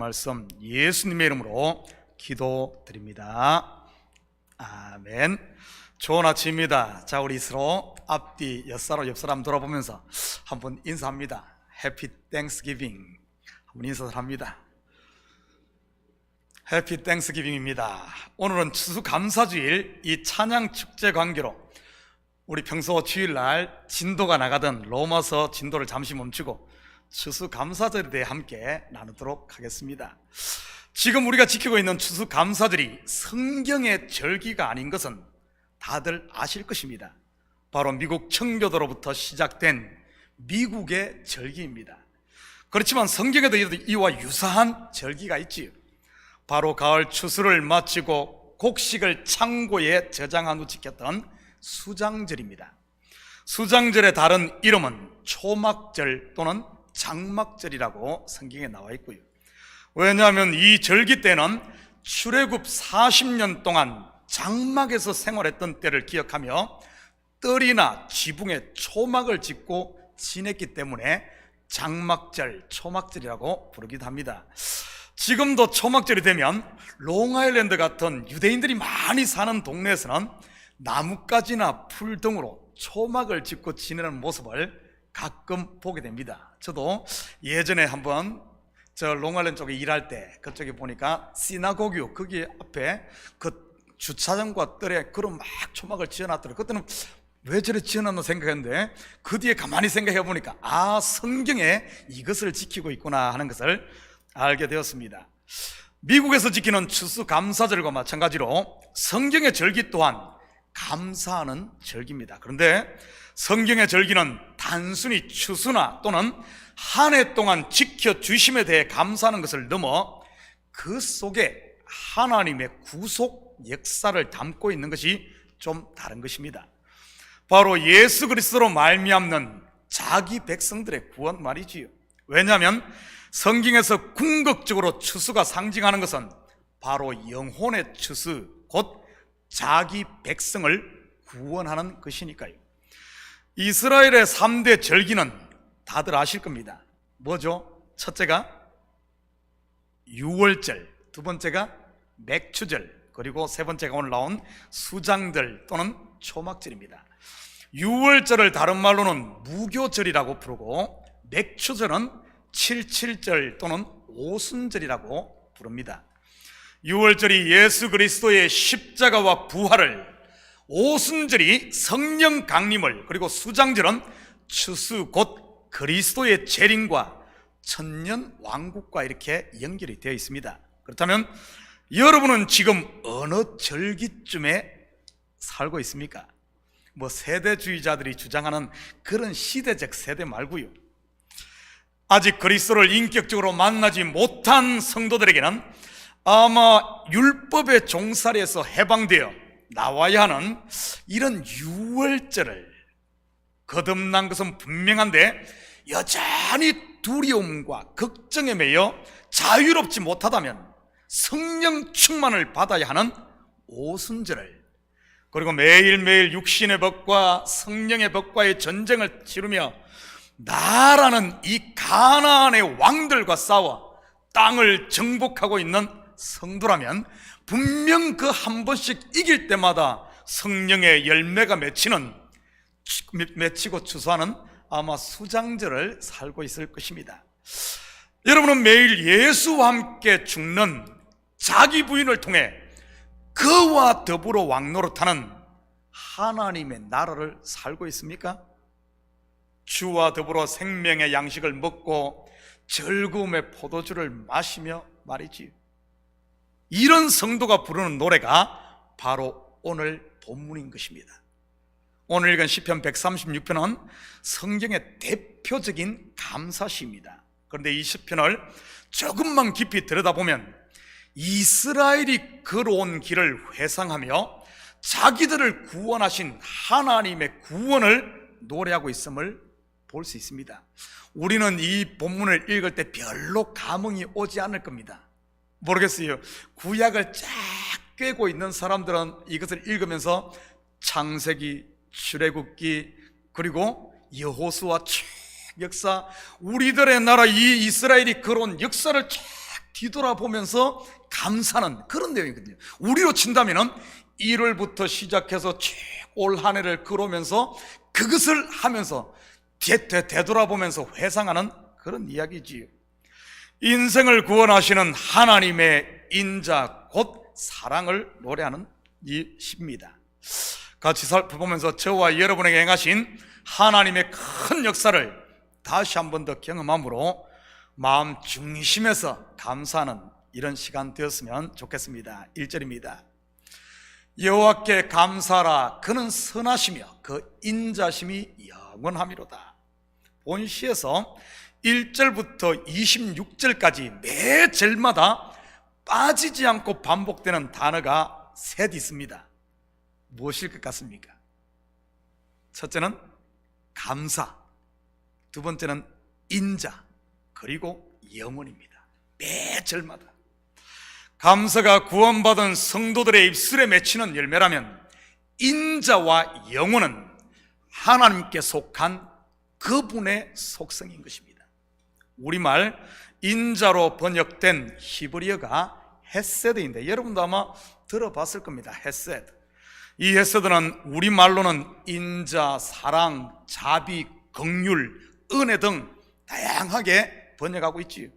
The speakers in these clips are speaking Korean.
말씀 예수님의 이름으로 기도드립니다. 아멘. 좋은 아침입니다. 자, 우리 서로 앞뒤 옆사람 옆사람 돌아보면서 한번 인사합니다. 해피 땡스기빙 한번 인사를 합니다. 해피 땡스기빙입니다. 오늘은 추수감사주일, 이 찬양축제 관계로 우리 평소 주일날 진도가 나가던 로마서 진도를 잠시 멈추고 추수감사절에 대해 함께 나누도록 하겠습니다. 지금 우리가 지키고 있는 추수감사절이 성경의 절기가 아닌 것은 다들 아실 것입니다. 바로 미국 청교도로부터 시작된 미국의 절기입니다. 그렇지만 성경에도 이와 유사한 절기가 있지요. 바로 가을 추수를 마치고 곡식을 창고에 저장한 후 지켰던 수장절입니다. 수장절의 다른 이름은 초막절 또는 장막절이라고 성경에 나와 있고요. 왜냐하면 이 절기 때는 출애굽 40년 동안 장막에서 생활했던 때를 기억하며 뜰이나 지붕에 초막을 짓고 지냈기 때문에 장막절, 초막절이라고 부르기도 합니다. 지금도 초막절이 되면 롱아일랜드 같은 유대인들이 많이 사는 동네에서는 나뭇가지나 풀 등으로 초막을 짓고 지내는 모습을 가끔 보게 됩니다. 저도 예전에 한번 저 롱아일랜드 쪽에 일할 때 그쪽에 보니까 시나고교 거기 앞에 그 주차장과 뜰에 그런 막 초막을 지어놨더라고요. 그때는 왜 저래 지어놨나 생각했는데 그 뒤에 가만히 생각해 보니까 성경에 이것을 지키고 있구나 하는 것을 알게 되었습니다. 미국에서 지키는 추수감사절과 마찬가지로 성경의 절기 또한 감사하는 절기입니다. 그런데 성경의 절기는 단순히 추수나 또는 한 해 동안 지켜주심에 대해 감사하는 것을 넘어 그 속에 하나님의 구속 역사를 담고 있는 것이 좀 다른 것입니다. 바로 예수 그리스도로 말미암는 자기 백성들의 구원 말이지요. 왜냐하면 성경에서 궁극적으로 추수가 상징하는 것은 바로 영혼의 추수, 곧 자기 백성을 구원하는 것이니까요. 이스라엘의 3대 절기는 다들 아실 겁니다. 뭐죠? 첫째가 유월절, 두 번째가 맥추절, 그리고 세 번째가 오늘 나온 수장절 또는 초막절입니다. 유월절을 다른 말로는 무교절이라고 부르고 맥추절은 칠칠절 또는 오순절이라고 부릅니다. 유월절이 예수 그리스도의 십자가와 부활을, 오순절이 성령 강림을, 그리고 수장절은 추수 곧 그리스도의 재림과 천년 왕국과 이렇게 연결이 되어 있습니다. 그렇다면 여러분은 지금 어느 절기쯤에 살고 있습니까? 세대주의자들이 주장하는 그런 시대적 세대 말고요. 아직 그리스도를 인격적으로 만나지 못한 성도들에게는 아마 율법의 종살이에서 해방되어 나와야 하는 이런 유월절을 거듭난 것은 분명한데 여전히 두려움과 걱정에 매여 자유롭지 못하다면 성령 충만을 받아야 하는 오순절을, 그리고 매일매일 육신의 법과 성령의 법과의 전쟁을 치르며 나라는 이 가나안의 왕들과 싸워 땅을 정복하고 있는 성도라면 분명 그 한 번씩 이길 때마다 성령의 열매가 맺히고 추수하는 아마 수장절을 살고 있을 것입니다. 여러분은 매일 예수와 함께 죽는 자기 부인을 통해 그와 더불어 왕노릇하는 하나님의 나라를 살고 있습니까? 주와 더불어 생명의 양식을 먹고 즐거움의 포도주를 마시며 말이지. 이런 성도가 부르는 노래가 바로 오늘 본문인 것입니다. 오늘 읽은 시편 136편은 성경의 대표적인 감사시입니다. 그런데 이 시편을 조금만 깊이 들여다보면 이스라엘이 걸어온 길을 회상하며 자기들을 구원하신 하나님의 구원을 노래하고 있음을 볼 수 있습니다. 우리는 이 본문을 읽을 때 별로 감흥이 오지 않을 겁니다. 모르겠어요. 구약을 쫙 꿰고 있는 사람들은 이것을 읽으면서 창세기, 출애굽기, 그리고 여호수아 역사, 우리들의 나라 이 이스라엘이 걸어온 역사를 쫙 뒤돌아보면서 감사는 그런 내용이거든요. 우리로 친다면은 1월부터 시작해서 올 한 해를 걸으면서 그것을 하면서 되돌아보면서 회상하는 그런 이야기지요. 인생을 구원하시는 하나님의 인자 곧 사랑을 노래하는 이 시입니다. 같이 살펴보면서 저와 여러분에게 행하신 하나님의 큰 역사를 다시 한 번 더 경험함으로 마음 중심에서 감사하는 이런 시간 되었으면 좋겠습니다. 1절입니다. 여호와께 감사하라. 그는 선하시며 그 인자심이 영원하미로다. 본시에서 1절부터 26절까지 매 절마다 빠지지 않고 반복되는 단어가 셋 있습니다. 무엇일 것 같습니까? 첫째는 감사, 두 번째는 인자, 그리고 영원입니다. 매 절마다. 감사가 구원받은 성도들의 입술에 맺히는 열매라면 인자와 영원은 하나님께 속한 그분의 속성인 것입니다. 우리말 인자로 번역된 히브리어가 헤세드인데 여러분도 아마 들어봤을 겁니다. 헤세드. 이 헤세드는 우리말로는 인자, 사랑, 자비, 긍휼, 은혜 등 다양하게 번역하고 있지요.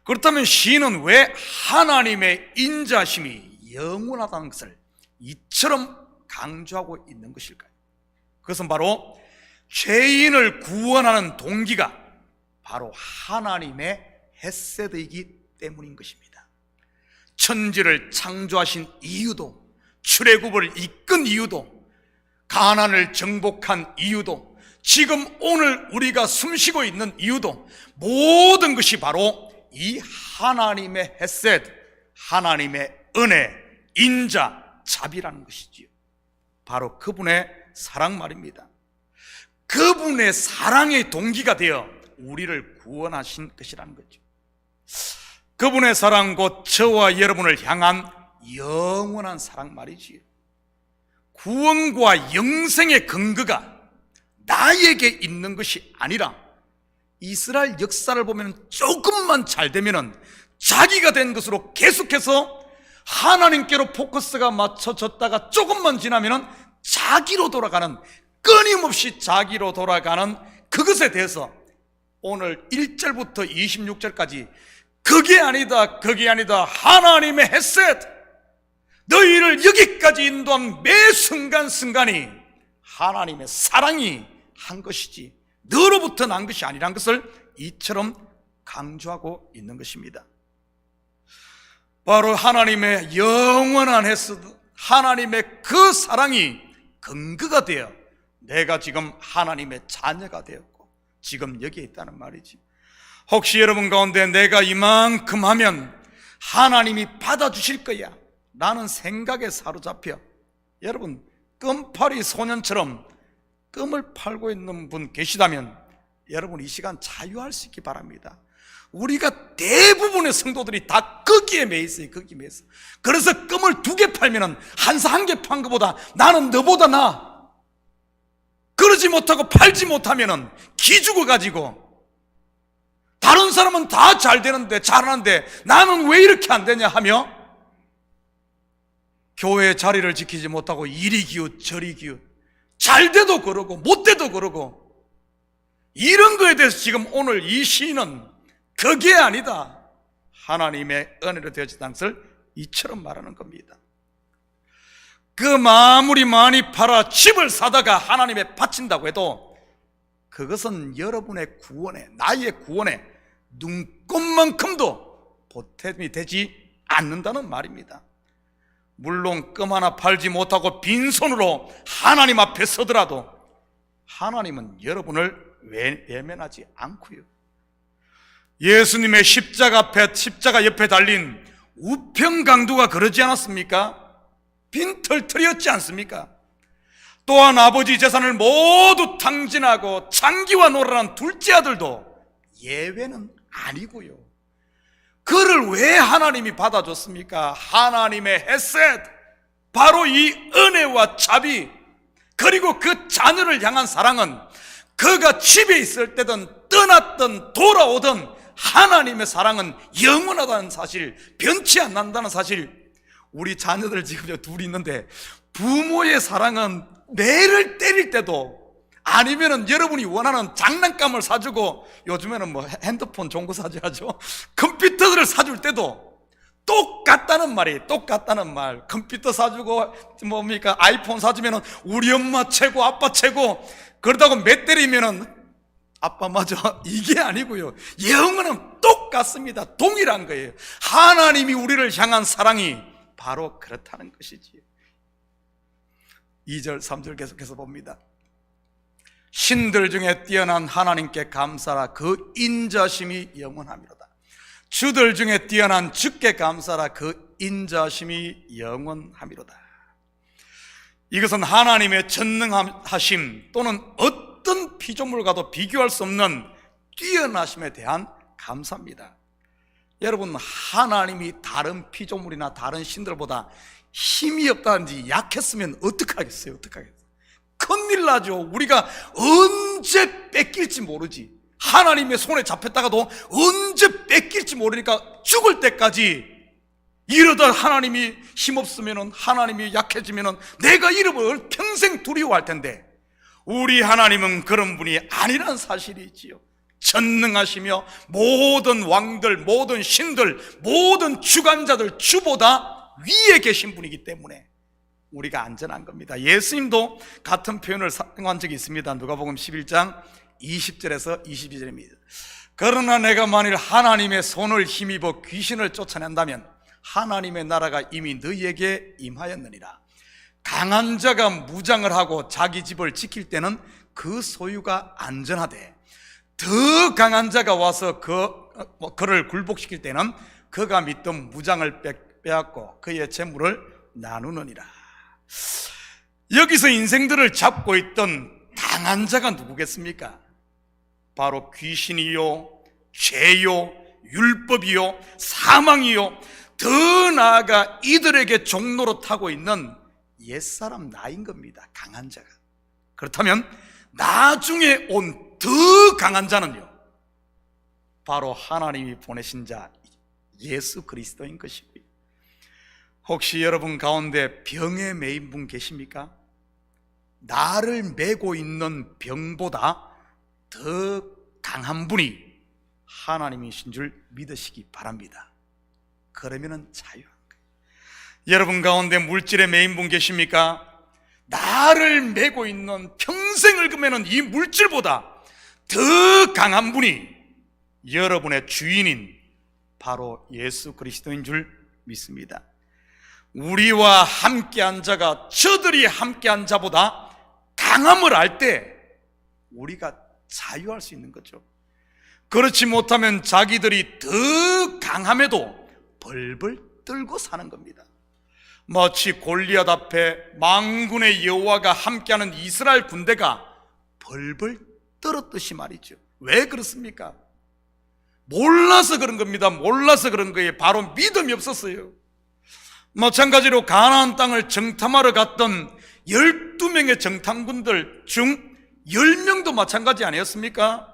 그렇다면 시인은 왜 하나님의 인자심이 영원하다는 것을 이처럼 강조하고 있는 것일까요? 그것은 바로 죄인을 구원하는 동기가 바로 하나님의 헤세드이기 때문인 것입니다. 천지를 창조하신 이유도, 출애굽을 이끈 이유도, 가나안을 정복한 이유도, 지금 오늘 우리가 숨쉬고 있는 이유도, 모든 것이 바로 이 하나님의 헤세드, 하나님의 은혜, 인자, 자비라는 것이지요. 바로 그분의 사랑 말입니다. 그분의 사랑의 동기가 되어 우리를 구원하신 것이라는 거죠. 그분의 사랑 곧 저와 여러분을 향한 영원한 사랑 말이지요. 구원과 영생의 근거가 나에게 있는 것이 아니라 이스라엘 역사를 보면 조금만 잘 되면 자기가 된 것으로 계속해서 하나님께로 포커스가 맞춰졌다가 조금만 지나면 자기로 돌아가는, 끊임없이 자기로 돌아가는 그것에 대해서 오늘 1절부터 26절까지 그게 아니다, 그게 아니다, 하나님의 헤세드, 너희를 여기까지 인도한 매 순간순간이 하나님의 사랑이 한 것이지 너로부터 난 것이 아니란 것을 이처럼 강조하고 있는 것입니다. 바로 하나님의 영원한 헤세드, 하나님의 그 사랑이 근거가 되어 내가 지금 하나님의 자녀가 되었고 지금 여기에 있다는 말이지. 혹시 여러분 가운데 내가 이만큼 하면 하나님이 받아주실 거야 라는 생각에 사로잡혀 여러분 껌파리 소년처럼 껌을 팔고 있는 분 계시다면 여러분 이 시간 자유할 수 있기 바랍니다. 우리가 대부분의 성도들이 다 거기에 매 있어요. 거기에 매 있어. 그래서 껌을 2개 팔면은 한 1개 판 것보다 나는 너보다 나아. 그러지 못하고 팔지 못하면은 기죽어 가지고 다른 사람은 다 잘 되는데 잘하는데 나는 왜 이렇게 안 되냐 하며 교회의 자리를 지키지 못하고 이리 기웃 저리 기웃, 잘 돼도 그러고 못 돼도 그러고, 이런 거에 대해서 지금 오늘 이 시인은 그게 아니다, 하나님의 은혜로 되어졌다는 것을 이처럼 말하는 겁니다. 그 마무리 많이 팔아 집을 사다가 하나님에 바친다고 해도 그것은 여러분의 구원에, 나의 구원에 눈꼽만큼도 보탬이 되지 않는다는 말입니다. 물론 껌 하나 팔지 못하고 빈손으로 하나님 앞에 서더라도 하나님은 여러분을 외면하지 않고요. 예수님의 십자가 옆에 달린 우평강도가 그러지 않았습니까? 빈털털이었지 않습니까? 또한 아버지 재산을 모두 탕진하고 장기와 놀아난 둘째 아들도 예외는 아니고요. 그를 왜 하나님이 받아줬습니까? 하나님의 헤세드, 바로 이 은혜와 자비, 그리고 그 자녀를 향한 사랑은 그가 집에 있을 때든 떠났든 돌아오든 하나님의 사랑은 영원하다는 사실, 변치 않는다는 사실. 우리 자녀들 지금 둘이 있는데 부모의 사랑은 매를 때릴 때도, 아니면은 여러분이 원하는 장난감을 사주고, 요즘에는 뭐 핸드폰 좋은 거 사줘야죠, 컴퓨터들을 사줄 때도 똑같다는 말. 컴퓨터 사주고 뭡니까, 아이폰 사주면은 우리 엄마 최고, 아빠 최고, 그러다가 매 때리면은 아빠 맞아, 이게 아니고요. 영혼은 똑같습니다. 동일한 거예요. 하나님이 우리를 향한 사랑이 바로 그렇다는 것이지요. 2절 3절 계속해서 봅니다. 신들 중에 뛰어난 하나님께 감사라. 그 인자심이 영원하미로다. 주들 중에 뛰어난 주께 감사라. 그 인자심이 영원하미로다. 이것은 하나님의 전능하심 또는 어떤 피조물과도 비교할 수 없는 뛰어나심에 대한 감사입니다. 여러분, 하나님이 다른 피조물이나 다른 신들보다 힘이 없다든지 약했으면 어떡하겠어요? 큰일 나죠. 우리가 언제 뺏길지 모르지. 하나님의 손에 잡혔다가도 언제 뺏길지 모르니까 죽을 때까지, 이러다 하나님이 힘없으면, 하나님이 약해지면 내가 이름을 평생 두려워할 텐데, 우리 하나님은 그런 분이 아니란 사실이지요. 전능하시며 모든 왕들, 모든 신들, 모든 주관자들 주보다 위에 계신 분이기 때문에 우리가 안전한 겁니다. 예수님도 같은 표현을 사용한 적이 있습니다. 누가복음 11장 20절에서 22절입니다. 그러나 내가 만일 하나님의 손을 힘입어 귀신을 쫓아낸다면 하나님의 나라가 이미 너희에게 임하였느니라. 강한 자가 무장을 하고 자기 집을 지킬 때는 그 소유가 안전하되, 더 강한 자가 와서 그를 굴복시킬 때는 그가 믿던 무장을 빼앗고 그의 재물을 나누느니라. 여기서 인생들을 잡고 있던 강한 자가 누구겠습니까? 바로 귀신이요, 죄요, 율법이요, 사망이요, 더 나아가 이들에게 종로로 타고 있는 옛사람 나인 겁니다. 강한 자가. 그렇다면 나중에 온 더 강한 자는요, 바로 하나님이 보내신 자 예수 그리스도인 것이고요. 혹시 여러분 가운데 병에 매인 분 계십니까? 나를 매고 있는 병보다 더 강한 분이 하나님이신 줄 믿으시기 바랍니다. 그러면은 자유한 거예요. 여러분 가운데 물질에 매인 분 계십니까? 나를 매고 있는, 평생을 그면은 이 물질보다 더 강한 분이 여러분의 주인인 바로 예수 그리스도인 줄 믿습니다. 우리와 함께한 자가 저들이 함께한 자보다 강함을 알 때 우리가 자유할 수 있는 거죠. 그렇지 못하면 자기들이 더 강함에도 벌벌 떨고 사는 겁니다. 마치 골리앗 앞에 만군의 여호와가 함께하는 이스라엘 군대가 벌벌 떨었듯이 말이죠. 왜 그렇습니까? 몰라서 그런 겁니다. 몰라서 그런 거예요. 바로 믿음이 없었어요. 마찬가지로 가나안 땅을 정탐하러 갔던 12명의 정탐군들 중 10명도 마찬가지 아니었습니까?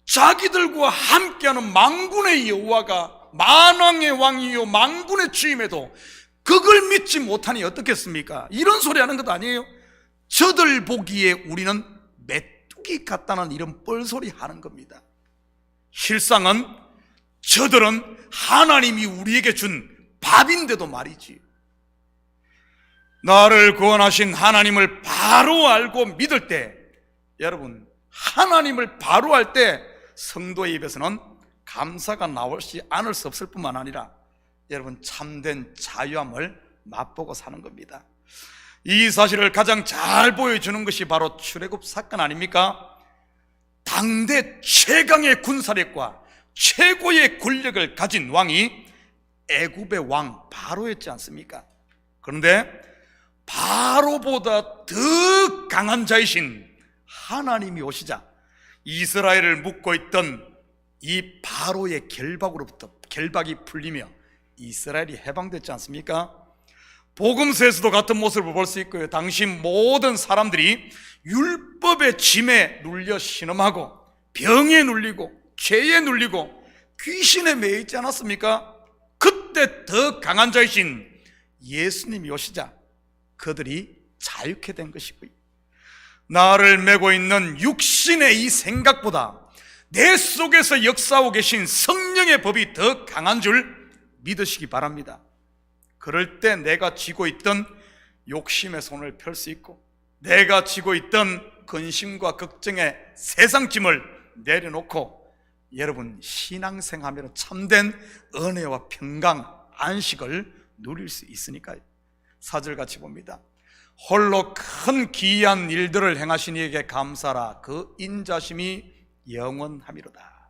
자기들과 함께하는 만군의 여호와가 만왕의 왕이요 만군의 주임에도 그걸 믿지 못하니 어떻겠습니까? 이런 소리 하는 것도 아니에요. 저들 보기에 우리는 메뚜기 같다는 이런 뻘소리 하는 겁니다. 실상은 저들은 하나님이 우리에게 준 밥인데도 말이지, 나를 구원하신 하나님을 바로 알고 믿을 때, 여러분 하나님을 바로 알 때 성도의 입에서는 감사가 나오지 않을 수 없을 뿐만 아니라 여러분 참된 자유함을 맛보고 사는 겁니다. 이 사실을 가장 잘 보여주는 것이 바로 출애굽 사건 아닙니까? 당대 최강의 군사력과 최고의 권력을 가진 왕이 애굽의 왕 바로였지 않습니까? 그런데 바로보다 더 강한 자이신 하나님이 오시자 이스라엘을 묶고 있던 이 바로의 결박이 풀리며 이스라엘이 해방됐지 않습니까? 복음서에서도 같은 모습을 볼 수 있고요. 당시 모든 사람들이 율법의 짐에 눌려 신음하고 병에 눌리고 죄에 눌리고 귀신에 매여 있지 않았습니까? 그때 더 강한 자이신 예수님이 오시자 그들이 자유케 된 것이고요, 나를 메고 있는 육신의 이 생각보다 내 속에서 역사하고 계신 성령의 법이 더 강한 줄 믿으시기 바랍니다. 그럴 때 내가 쥐고 있던 욕심의 손을 펼 수 있고, 내가 쥐고 있던 근심과 걱정의 세상 짐을 내려놓고 여러분 신앙생활하면 참된 은혜와 평강, 안식을 누릴 수 있으니까요. 4절 같이 봅니다. 홀로 큰 기이한 일들을 행하신 이에게 감사라. 그 인자심이 영원함이로다.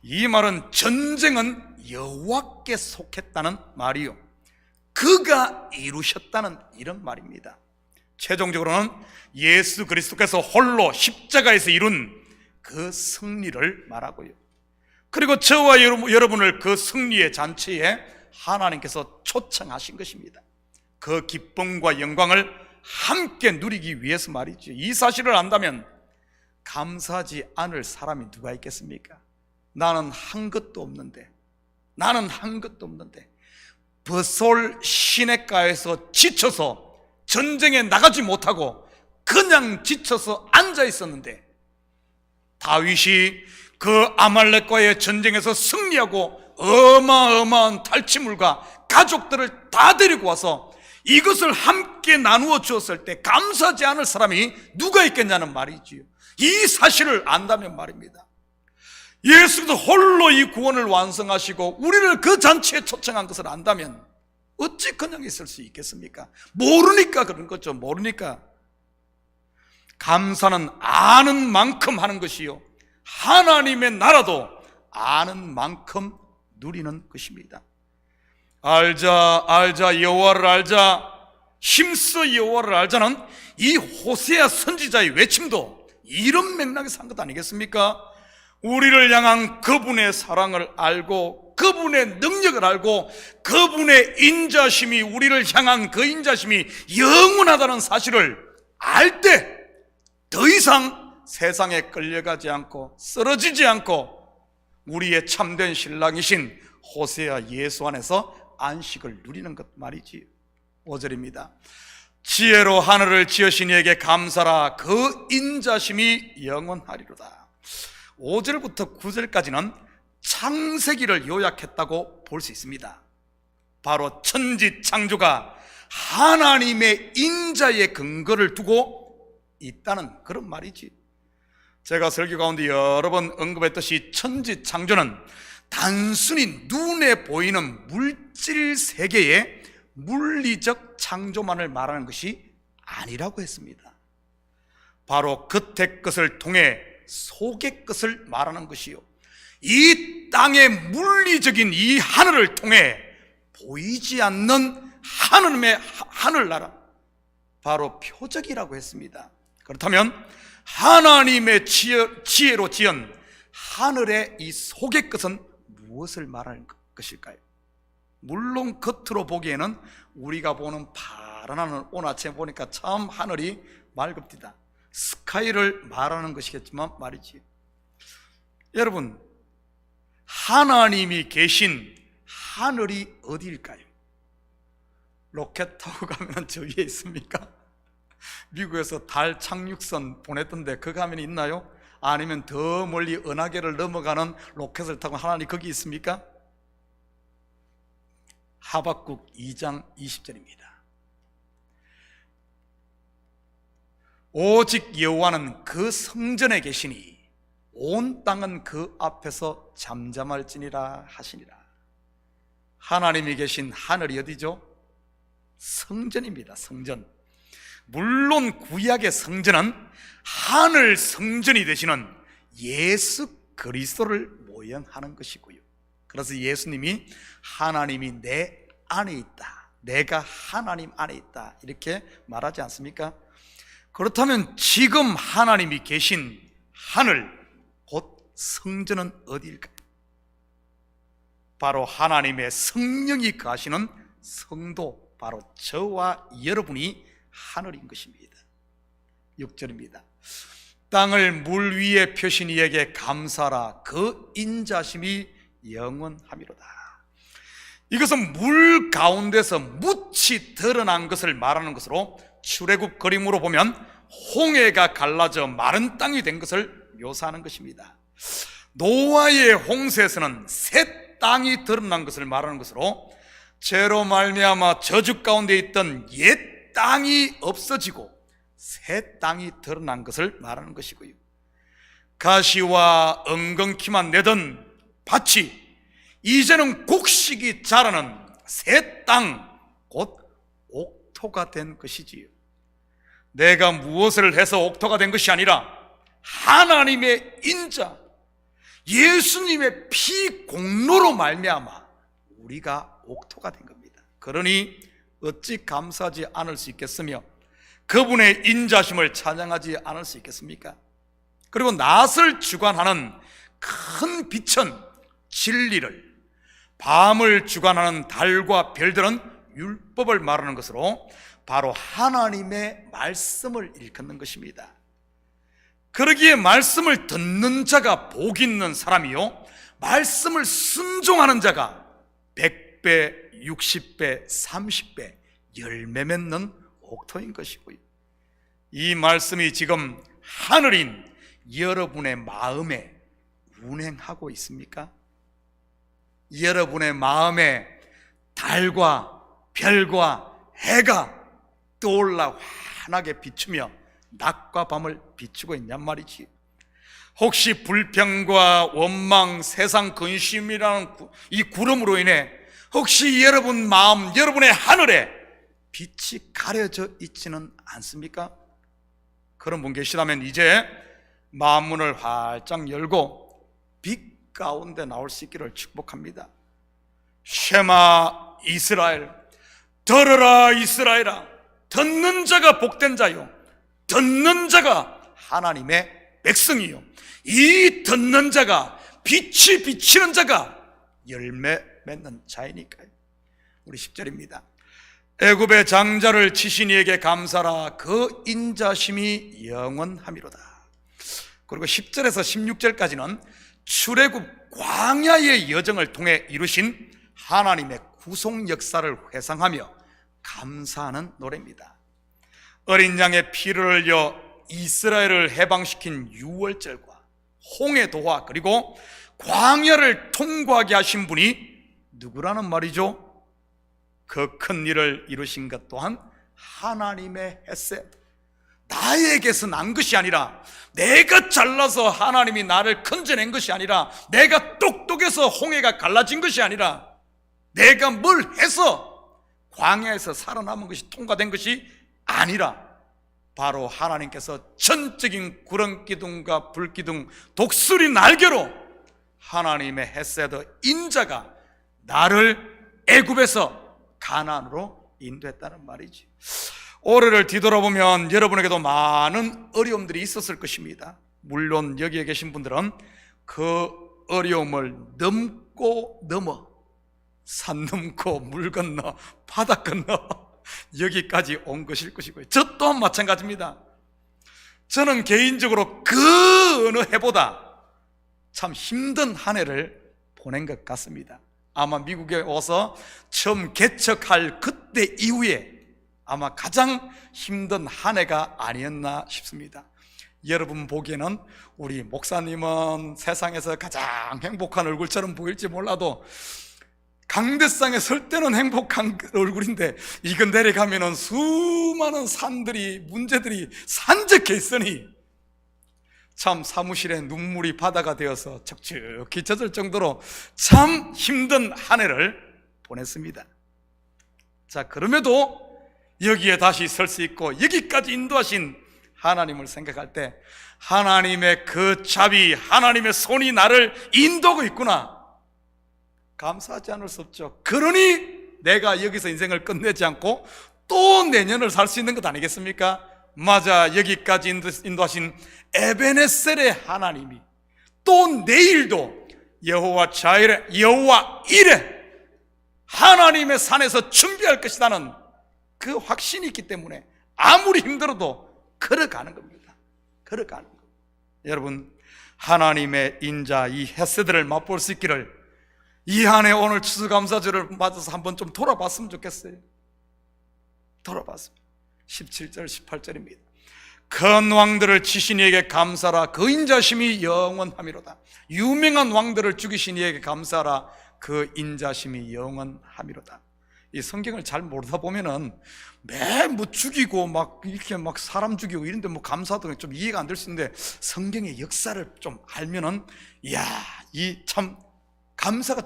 이 말은 전쟁은 여호와께 속했다는 말이요, 그가 이루셨다는 이런 말입니다. 최종적으로는 예수 그리스도께서 홀로 십자가에서 이룬 그 승리를 말하고요, 그리고 저와 여러분을 그 승리의 잔치에 하나님께서 초청하신 것입니다. 그 기쁨과 영광을 함께 누리기 위해서 말이죠. 이 사실을 안다면 감사하지 않을 사람이 누가 있겠습니까? 나는 한 것도 없는데, 버솔 시냇가에서 지쳐서 전쟁에 나가지 못하고 그냥 지쳐서 앉아 있었는데, 다윗이 그 아말렉과의 전쟁에서 승리하고 어마어마한 탈취물과 가족들을 다 데리고 와서 이것을 함께 나누어 주었을 때 감사하지 않을 사람이 누가 있겠냐는 말이지요. 이 사실을 안다면 말입니다. 예수도 홀로 이 구원을 완성하시고 우리를 그 잔치에 초청한 것을 안다면 어찌 그냥 있을 수 있겠습니까? 모르니까 그런 거죠. 모르니까. 감사는 아는 만큼 하는 것이요, 하나님의 나라도 아는 만큼 누리는 것입니다. 알자 여호와를 알자, 힘써 여호와를 알자는 이 호세아 선지자의 외침도 이런 맥락에서 한 것 아니겠습니까? 우리를 향한 그분의 사랑을 알고 그분의 능력을 알고 그분의 인자심이, 우리를 향한 그 인자심이 영원하다는 사실을 알 때 더 이상 세상에 끌려가지 않고 쓰러지지 않고 우리의 참된 신랑이신 호세아 예수 안에서 안식을 누리는 것 말이지. 5절입니다. 지혜로 하늘을 지으신 이에게 감사라. 그 인자심이 영원하리로다. 5절부터 9절까지는 창세기를 요약했다고 볼 수 있습니다. 바로 천지 창조가 하나님의 인자의 근거를 두고 있다는 그런 말이지. 제가 설교 가운데 여러 번 언급했듯이 천지 창조는 단순히 눈에 보이는 물질 세계의 물리적 창조만을 말하는 것이 아니라고 했습니다. 바로 겉의 것을 통해 속의 것을 말하는 것이요, 이 땅의 물리적인 이 하늘을 통해 보이지 않는 하나님의 하늘나라, 바로 표적이라고 했습니다. 그렇다면 하나님의 지혜로 지은 하늘의 이 속의 것은 무엇을 말하는 것일까요? 물론 겉으로 보기에는 우리가 보는 파란 하늘, 오늘 아침에 보니까 참 하늘이 맑읍디다, 스카이를 말하는 것이겠지만 말이지, 여러분 하나님이 계신 하늘이 어디일까요? 로켓 타고 가면 저 위에 있습니까? 미국에서 달 착륙선 보냈던데 그 가면 있나요? 아니면 더 멀리 은하계를 넘어가는 로켓을 타고 하나님 거기 있습니까? 하박국 2장 20절입니다. 오직 여호와는 그 성전에 계시니 온 땅은 그 앞에서 잠잠할지니라 하시니라. 하나님이 계신 하늘이 어디죠? 성전입니다. 성전. 물론 구약의 성전은 하늘 성전이 되시는 예수 그리스도를 모형하는 것이고요, 그래서 예수님이 하나님이 내 안에 있다, 내가 하나님 안에 있다 이렇게 말하지 않습니까? 그렇다면 지금 하나님이 계신 하늘, 곧 성전은 어디일까요? 바로 하나님의 성령이 거하시는 성도, 바로 저와 여러분이 하늘인 것입니다. 6절입니다. 땅을 물 위에 펴신 이에게 감사라. 그 인자심이 영원함이로다. 이것은 물 가운데서 묻히 드러난 것을 말하는 것으로 출애굽 그림으로 보면 홍해가 갈라져 마른 땅이 된 것을 묘사하는 것입니다. 노아의 홍수에서는 새 땅이 드러난 것을 말하는 것으로 죄로 말미암아 저주 가운데 있던 옛 땅이 없어지고 새 땅이 드러난 것을 말하는 것이고요. 가시와 엉겅퀴만 내던 밭이 이제는 곡식이 자라는 새 땅, 곧 옥토가 된 것이지요. 내가 무엇을 해서 옥토가 된 것이 아니라 하나님의 인자, 예수님의 피 공로로 말미암아 우리가 옥토가 된 겁니다. 그러니 어찌 감사하지 않을 수 있겠으며 그분의 인자심을 찬양하지 않을 수 있겠습니까? 그리고 낫을 주관하는 큰 빛은 진리를, 밤을 주관하는 달과 별들은 율법을 말하는 것으로 바로 하나님의 말씀을 일컫는 것입니다. 그러기에 말씀을 듣는 자가 복 있는 사람이요, 말씀을 순종하는 자가 100배, 60배, 30배 열매 맺는 옥토인 것이고요. 이 말씀이 지금 하늘인 여러분의 마음에 운행하고 있습니까? 여러분의 마음에 달과 별과 해가 떠올라 환하게 비추며 낮과 밤을 비추고 있냔 말이지. 혹시 불평과 원망, 세상 근심이라는 이 구름으로 인해 혹시 여러분 마음, 여러분의 하늘에 빛이 가려져 있지는 않습니까? 그런 분 계시다면 이제 마음문을 활짝 열고 빛 가운데 나올 수 있기를 축복합니다. 쉐마 이스라엘, 들으라 이스라엘아, 듣는 자가 복된 자요, 듣는 자가 하나님의 백성이요, 이 듣는 자가 빛이 비치는 자가 열매 맺는 자이니까요. 우리 10절입니다. 애굽의 장자를 치신 이에게 감사라. 그 인자심이 영원함이로다. 그리고 10절에서 16절까지는 출애굽 광야의 여정을 통해 이루신 하나님의 구속 역사를 회상하며 감사하는 노래입니다. 어린 양의 피를 흘려 이스라엘을 해방시킨 유월절과 홍해 도화, 그리고 광야를 통과하게 하신 분이 누구라는 말이죠? 그 큰 일을 이루신 것 또한 하나님의 햇셋, 나에게서 난 것이 아니라, 내가 잘나서 하나님이 나를 건져낸 것이 아니라, 내가 똑똑해서 홍해가 갈라진 것이 아니라, 내가 뭘 해서 광야에서 살아남은 것이 통과된 것이 아니라 바로 하나님께서 전적인 구름기둥과 불기둥, 독수리 날개로 하나님의 햇셋의 인자가 나를 애굽에서 가나안으로 인도했다는 말이지. 올해를 뒤돌아보면 여러분에게도 많은 어려움들이 있었을 것입니다. 물론 여기에 계신 분들은 그 어려움을 넘어 산 넘고 물 건너 바다 건너 여기까지 온 것일 것이고요. 저 또한 마찬가지입니다. 저는 개인적으로 그 어느 해보다 참 힘든 한 해를 보낸 것 같습니다. 아마 미국에 와서 처음 개척할 그때 이후에 아마 가장 힘든 한 해가 아니었나 싶습니다. 여러분 보기에는 우리 목사님은 세상에서 가장 행복한 얼굴처럼 보일지 몰라도 강대상에 설 때는 행복한 얼굴인데 이건 내려가면은 수많은 산들이, 문제들이 산적해 있으니 참 사무실에 눈물이 바다가 되어서 척척히 젖을 정도로 참 힘든 한 해를 보냈습니다. 자, 그럼에도 여기에 다시 설 수 있고 여기까지 인도하신 하나님을 생각할 때 하나님의 그 자비, 하나님의 손이 나를 인도하고 있구나, 감사하지 않을 수 없죠. 그러니 내가 여기서 인생을 끝내지 않고 또 내년을 살 수 있는 것 아니겠습니까? 맞아, 여기까지 인도하신 에베네셀의 하나님이 또 내일도 여호와 자이레, 여호와 이레, 하나님의 산에서 준비할 것이라는 그 확신이 있기 때문에 아무리 힘들어도 걸어가는 겁니다. 걸어가는 거. 여러분, 하나님의 인자 이 헤세드를 맛볼 수 있기를 이 한해 오늘 추수감사주를 맞아서 한번 좀 돌아봤으면 좋겠어요. 돌아봤습니다. 17절 18절입니다. 큰 왕들을 치신 이에게 감사라, 그 인자심이 영원하미로다. 유명한 왕들을 죽이신 이에게 감사라, 그 인자심이 영원하미로다. 이 성경을 잘 모르다 보면은 매 뭐 죽이고 막 이렇게 막 사람 죽이고 이런데 뭐 감사도 좀 이해가 안 될 수 있는데, 성경의 역사를 좀 알면은 이야, 이 참 감사가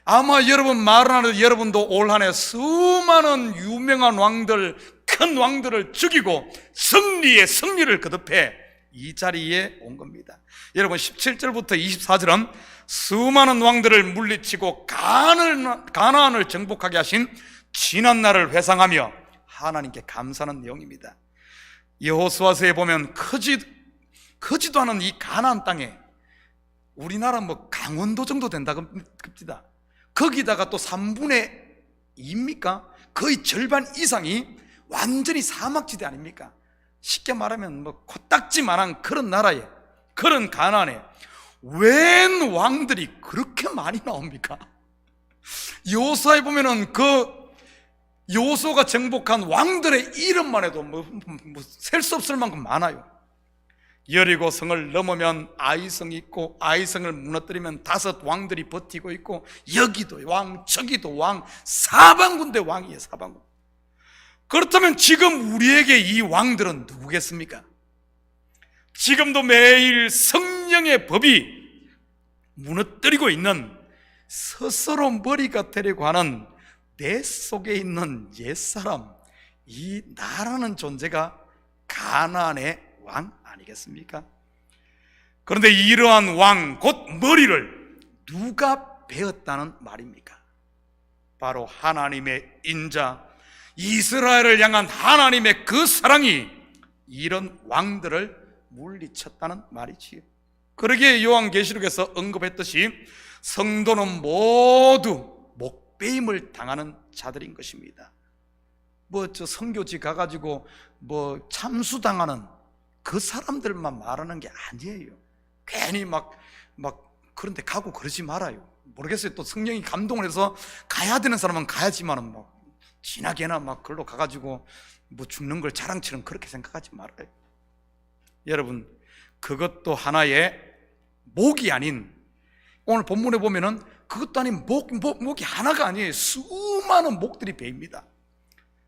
아마 여러분 말은 안 해도 여러분도 올 한 해 수많은 유명한 왕들, 큰 왕들을 죽이고 승리를 거듭해 이 자리에 온 겁니다. 여러분 17절부터 24절은 수많은 왕들을 물리치고 가나안을 정복하게 하신 지난 날을 회상하며 하나님께 감사하는 내용입니다. 여호수아서에 보면 크지도 않은 이 가나안 땅에 우리나라 뭐 강원도 정도 된다고 합니다. 거기다가 또 3분의 2입니까? 거의 절반 이상이 완전히 사막지대 아닙니까? 쉽게 말하면 뭐 코딱지만한 그런 나라에, 그런 가나안에 웬 왕들이 그렇게 많이 나옵니까? 여호수아에 보면은 그 여호수아가 정복한 왕들의 이름만 해도 셀 수 없을 만큼 많아요. 여리고 성을 넘으면 아이성이 있고, 아이성을 무너뜨리면 5 왕들이 버티고 있고, 여기도 왕, 저기도 왕, 사방군데 왕이에요. 사방군. 그렇다면 지금 우리에게 이 왕들은 누구겠습니까? 지금도 매일 성령의 법이 무너뜨리고 있는, 스스로 머리가 되려고 하는 내 속에 있는 옛사람, 이 나라는 존재가 가나안의 왕 아니겠습니까? 그런데 이러한 왕, 곧 머리를 누가 베었다는 말입니까? 바로 하나님의 인자, 이스라엘을 향한 하나님의 그 사랑이 이런 왕들을 물리쳤다는 말이지요. 그러기에 요한계시록에서 언급했듯이 성도는 모두 목배임을 당하는 자들인 것입니다. 뭐 저 선교지 가가지고 뭐 참수당하는 그 사람들만 말하는 게 아니에요. 괜히 막 그런데 가고 그러지 말아요. 모르겠어요. 또 성령이 감동을 해서 가야 되는 사람은 가야지만은 뭐 지나게나 막 글로 가가지고 뭐 죽는 걸 자랑처럼 그렇게 생각하지 말아요. 여러분, 그것도 하나의 목이 아닌, 오늘 본문에 보면은 그것도 아닌 목이 하나가 아니에요. 수많은 목들이 베입니다.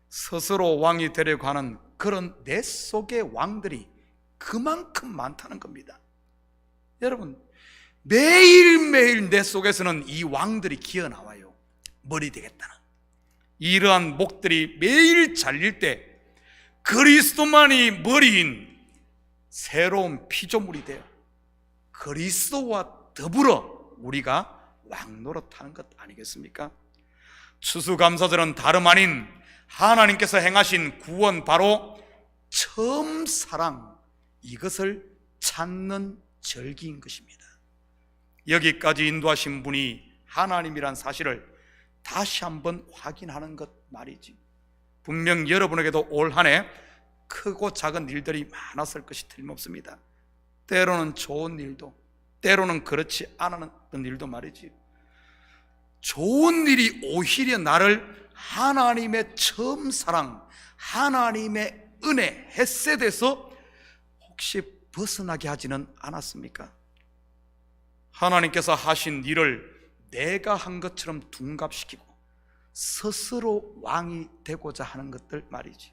스스로 왕이 되려고 하는 그런 내 속의 왕들이 그만큼 많다는 겁니다. 여러분, 매일매일 내 속에서는 이 왕들이 기어나와요. 머리 되겠다는. 이러한 목들이 매일 잘릴 때 그리스도만이 머리인 새로운 피조물이 되어 그리스도와 더불어 우리가 왕노릇하는 것 아니겠습니까? 추수감사절은 다름 아닌 하나님께서 행하신 구원, 바로 처음 사랑, 이것을 찾는 절기인 것입니다. 여기까지 인도하신 분이 하나님이란 사실을 다시 한번 확인하는 것 말이지. 분명 여러분에게도 올 한 해 크고 작은 일들이 많았을 것이 틀림없습니다. 때로는 좋은 일도, 때로는 그렇지 않은 일도 말이지. 좋은 일이 오히려 나를 하나님의 처음 사랑, 하나님의 은혜, 헤세드에서 혹시 벗어나게 하지는 않았습니까? 하나님께서 하신 일을 내가 한 것처럼 둔갑시키고 스스로 왕이 되고자 하는 것들 말이지.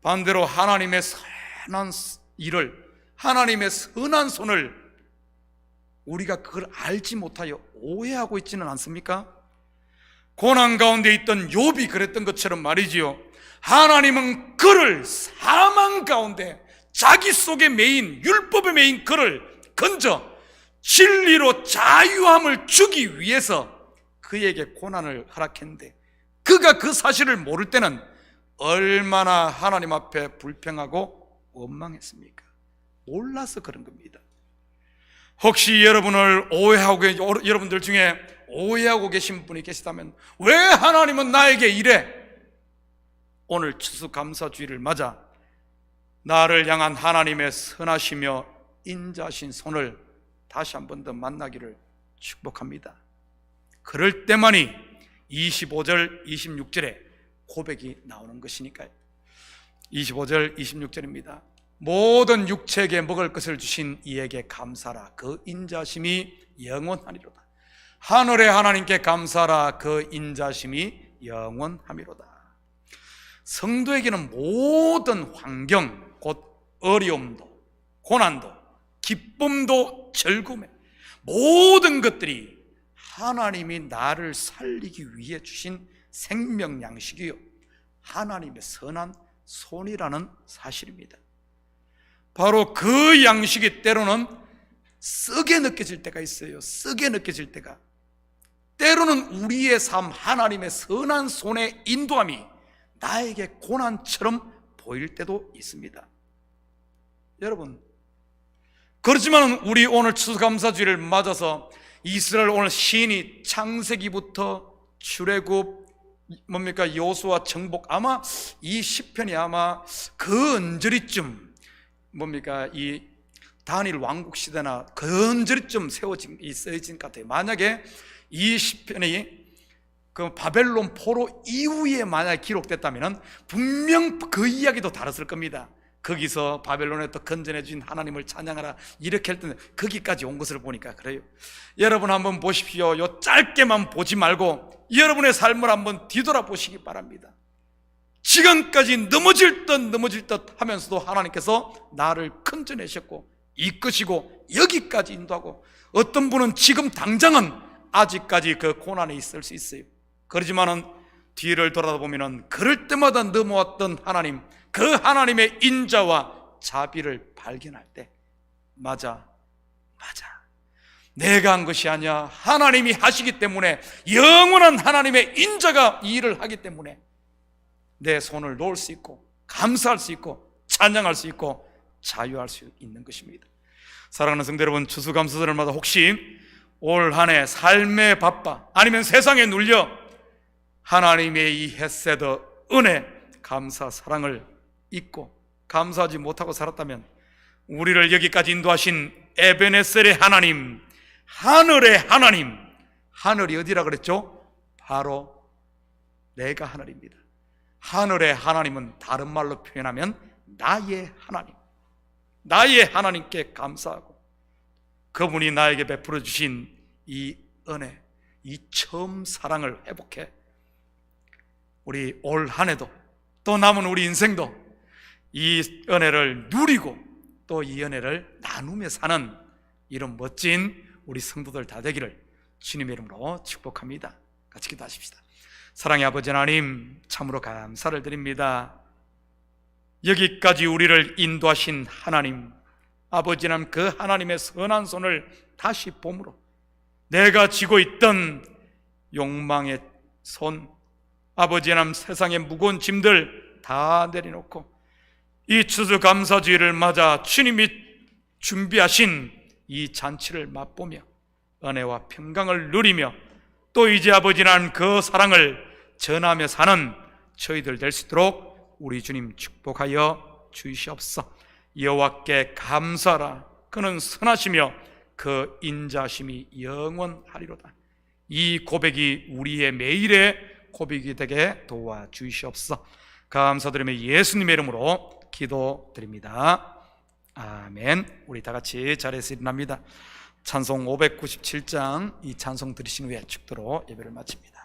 반대로 하나님의 선한 일을, 하나님의 선한 손을 우리가 그걸 알지 못하여 오해하고 있지는 않습니까? 고난 가운데 있던 욥이 그랬던 것처럼 말이지요. 하나님은 그를 사망 가운데 자기 속에 매인, 율법에 매인 그를 건져 진리로 자유함을 주기 위해서 그에게 고난을 허락했는데, 그가 그 사실을 모를 때는 얼마나 하나님 앞에 불평하고 원망했습니까? 몰라서 그런 겁니다. 혹시 여러분들 중에 오해하고 계신 분이 계시다면, 왜 하나님은 나에게 이래? 오늘 추수감사주의를 맞아 나를 향한 하나님의 선하시며 인자신 손을 다시 한 번 더 만나기를 축복합니다. 그럴 때만이 25절, 26절에 고백이 나오는 것이니까요. 25절, 26절입니다. 모든 육체에게 먹을 것을 주신 이에게 감사라. 그 인자심이 영원하리로다. 하늘의 하나님께 감사라. 그 인자심이 영원하미로다. 성도에게는 모든 환경, 곧 어려움도, 고난도, 기쁨도, 즐거움에 모든 것들이 하나님이 나를 살리기 위해 주신 생명 양식이요, 하나님의 선한 손이라는 사실입니다. 바로 그 양식이 때로는 쓰게 느껴질 때가 있어요. 쓰게 느껴질 때가. 때로는 우리의 삶, 하나님의 선한 손의 인도함이 나에게 고난처럼 보일 때도 있습니다. 여러분, 그렇지만 우리 오늘 추수감사주일을 맞아서 이스라엘 오늘 시인이 창세기부터 출애굽, 여호수아 정복, 아마 이 시편이 아마 그 언저리쯤 이 다니엘 왕국 시대나 그 언저리쯤 쓰여진 것 같아요. 만약에 이 시편이 그 바벨론 포로 이후에 만약 기록됐다면 분명 그 이야기도 다뤘을 겁니다. 거기서 바벨론에 또 건져내 주신 하나님을 찬양하라 이렇게 할 때는 거기까지 온 것을 보니까 그래요. 여러분 한번 보십시오. 요 짧게만 보지 말고 여러분의 삶을 한번 뒤돌아보시기 바랍니다. 지금까지 넘어질 듯 하면서도 하나님께서 나를 건져내셨고 이끄시고 여기까지 인도하고, 어떤 분은 지금 당장은 아직까지 그 고난에 있을 수 있어요. 그렇지만은 뒤를 돌아보면은 그럴 때마다 넘어왔던 하나님, 그 하나님의 인자와 자비를 발견할 때 맞아 내가 한 것이 아니야, 하나님이 하시기 때문에, 영원한 하나님의 인자가 이 일을 하기 때문에 내 손을 놓을 수 있고 감사할 수 있고 찬양할 수 있고 자유할 수 있는 것입니다. 사랑하는 성도 여러분, 추수감사절마다 혹시 올 한 해 삶에 바빠 아니면 세상에 눌려 하나님의 이 헤세드, 은혜, 감사, 사랑을 잊고 감사하지 못하고 살았다면 우리를 여기까지 인도하신 에베네셀의 하나님, 하늘의 하나님, 하늘이 어디라 그랬죠? 바로 내가 하늘입니다. 하늘의 하나님은 다른 말로 표현하면 나의 하나님, 나의 하나님께 감사하고 그분이 나에게 베풀어 주신 이 은혜, 이 처음 사랑을 회복해 우리 올 한 해도 또 남은 우리 인생도 이 은혜를 누리고 또 이 은혜를 나누며 사는 이런 멋진 우리 성도들 다 되기를 주님의 이름으로 축복합니다. 같이 기도하십시다. 사랑의 아버지 하나님, 참으로 감사를 드립니다. 여기까지 우리를 인도하신 하나님, 아버지 하나님, 그 하나님의 선한 손을 다시 봄으로 내가 쥐고 있던 욕망의 손, 아버지 하나님, 세상의 무거운 짐들 다 내려놓고 이 추수감사주일을 맞아 주님이 준비하신 이 잔치를 맛보며 은혜와 평강을 누리며 또 이제 아버지 하나님 그 사랑을 전하며 사는 저희들 될 수 있도록 우리 주님 축복하여 주시옵소서. 여호와께 감사하라. 그는 선하시며 그 인자심이 영원하리로다. 이 고백이 우리의 매일의 고백이 되게 도와주시옵소서. 감사드리며 예수님의 이름으로 기도드립니다. 아멘. 우리 다 같이 자리에서 일어납니다. 찬송 597장, 이 찬송 들으신 후에 축도로 예배를 마칩니다.